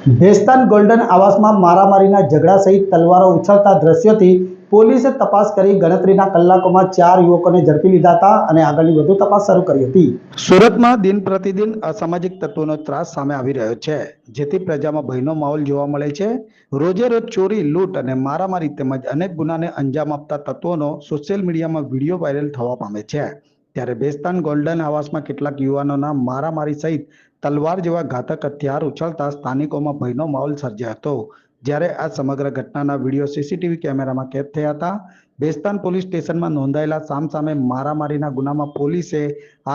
Bhestan golden આવાસમાં મારામારીના ઝઘડા સહિત તલવારો ઉછળતા દ્રશ્યોથી પોલીસે તપાસ કરી ગણતરીના કલાકોમાં 4 યુવકોને ઝડપી લીધા હતા અને આગળની વધુ તપાસ શરૂ કરી હતી। સુરતમાં દિન પ્રતિદિન અસામાજિક તત્વોનો ત્રાસ સામે આવી રહ્યો છે, જેથી પ્રજામાં ભયનો માહોલ જોવા મળે છે। રોજે રોજ ચોરી, લૂંટ અને મારામારી તેમજ અનેક ગુનાને અંજામ આપતા તત્વોનો સોશિયલ મીડિયામાં વિડીયો વાયરલ થવા પામે છે। ત્યારે ભેસ્તાન ગોલ્ડન આવાસમાં કેટલાક યુવાનોના મારામારી સહિત તલવાર જેવા ઘાતક હથિયાર ઉછળતા સ્થાનિકોમાં ભયનો માહોલ સર્જાયો હતો। જ્યારે આ સમગ્ર ઘટનાના વિડીયો સીસીટીવી કેમેરામાં કેદ થયા હતા। ભેસ્તાન પોલીસ સ્ટેશનમાં નોંધાયેલા સામસામે મારામારીના ગુનામાં પોલીસે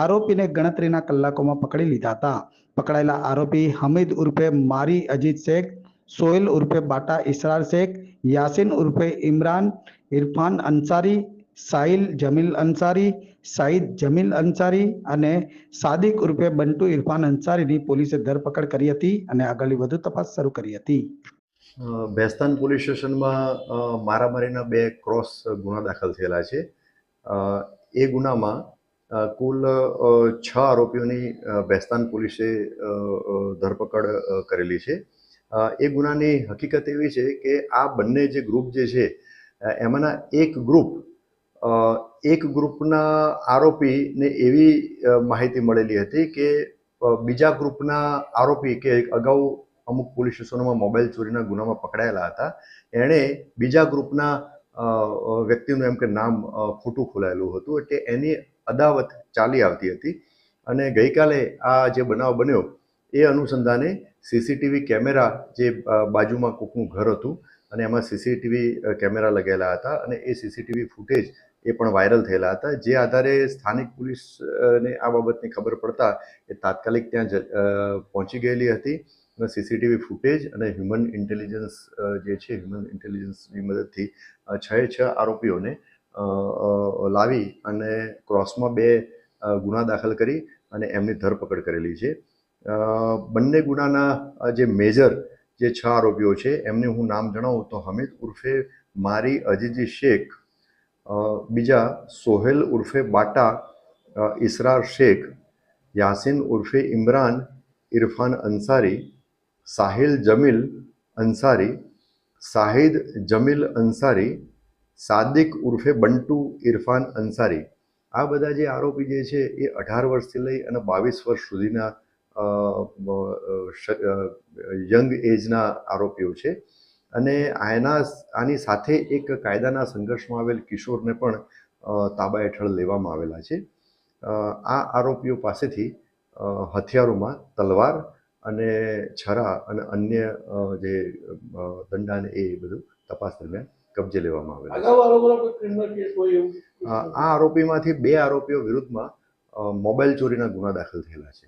આરોપીને ગણતરીના કલાકોમાં પકડી લીધા હતા। પકડાયેલા આરોપી હમીદ ઉર્ફે મારી અજીત શેખ, સોહેલ ઉર્ફે બાટા ઇસરાર શેખ, યાસીન ઉર્ફે ઇમરાન ઇરફાન અંસારી, સાહિલ જમીલ અંસારી, સાઈદ જમીલ અંસારી અને સાદિક ઉર્ફે બંટુ ઇરફાન અંસારીની પોલીસે ધરપકડ કરી હતી અને આગળની વધુ તપાસ શરૂ કરી હતી। ભેસ્તાન પોલીસ સ્ટેશનમાં મારામારીના 2 ક્રોસ ગુના દાખલ થયેલા છે। એ ગુનામાં કુલ 6 આરોપીઓની ભેસ્તાન પોલીસે ધરપકડ કરેલી છે। એ ગુનાની હકીકત એવી છે કે આ બંને જે ગ્રુપ જે છે એમાંના એક ગ્રુપના આરોપીને એવી માહિતી મળેલી હતી કે બીજા ગ્રુપના આરોપી કે અગાઉ અમુક પોલીસ સ્ટેશનોમાં મોબાઈલ ચોરીના ગુનામાં પકડાયેલા હતા, એણે બીજા ગ્રુપના વ્યક્તિનું એમ કે નામ ખોટું ખોલાયેલું હતું, એટલે એની અદાવત ચાલી આવતી હતી। અને ગઈકાલે આ જે બનાવ બન્યો એ અનુસંધાને સીસીટીવી કેમેરા જે બાજુમાં કોકનું ઘર હતું અને એમાં સીસીટીવી કેમેરા લગાવેલા હતા અને એ સીસીટીવી ફૂટેજ એ પણ વાયરલ થયેલા હતા, જે આધારે સ્થાનિક પોલીસને આ બાબતની ખબર પડતા એ તાત્કાલિક ત્યાં પહોંચી ગયેલી હતી અને સીસીટીવી ફૂટેજ અને હ્યુમન ઇન્ટેલિજન્સની મદદથી 6 આરોપીઓને લાવી અને ક્રોસમાં 2 ગુના દાખલ કરી અને એમની ધરપકડ કરેલી છે। બંને ગુનાના જે મેજર જે 6 આરોપીઓ છે એમને હું નામ જણાવું તો હમીદ ઉર્ફે મારી અજીજી શેખ, બીજા સોહેલ ઉર્ફે બાટા ઇસરાર શેખ, યાસીન ઉર્ફે ઇમરાન ઇરફાન અંસારી, સાહિલ જમીલ અંસારી, સાહિદ જમીલ અંસારી, સાદિક ઉર્ફે બંટુ ઇરફાન અંસારી, આ બધા જે આરોપી જે છે એ 18 વર્ષથી લઈ અને 22 વર્ષ સુધીના યંગ એજના આરોપીઓ છે। અને આની સાથે એક કાયદાના સંઘર્ષમાં આવેલ કિશોરને પણ તાબા હેઠળ લેવામાં આવેલા છે। આ આરોપીઓ પાસેથી હથિયારોમાં તલવાર અને છરા અને અન્ય જે દંડાને એ બધું તપાસ દરમિયાન કબજે લેવામાં આવેલા છે। આ આરોપીમાંથી 2 આરોપીઓ વિરુદ્ધમાં મોબાઈલ ચોરીના ગુના દાખલ થયેલા છે।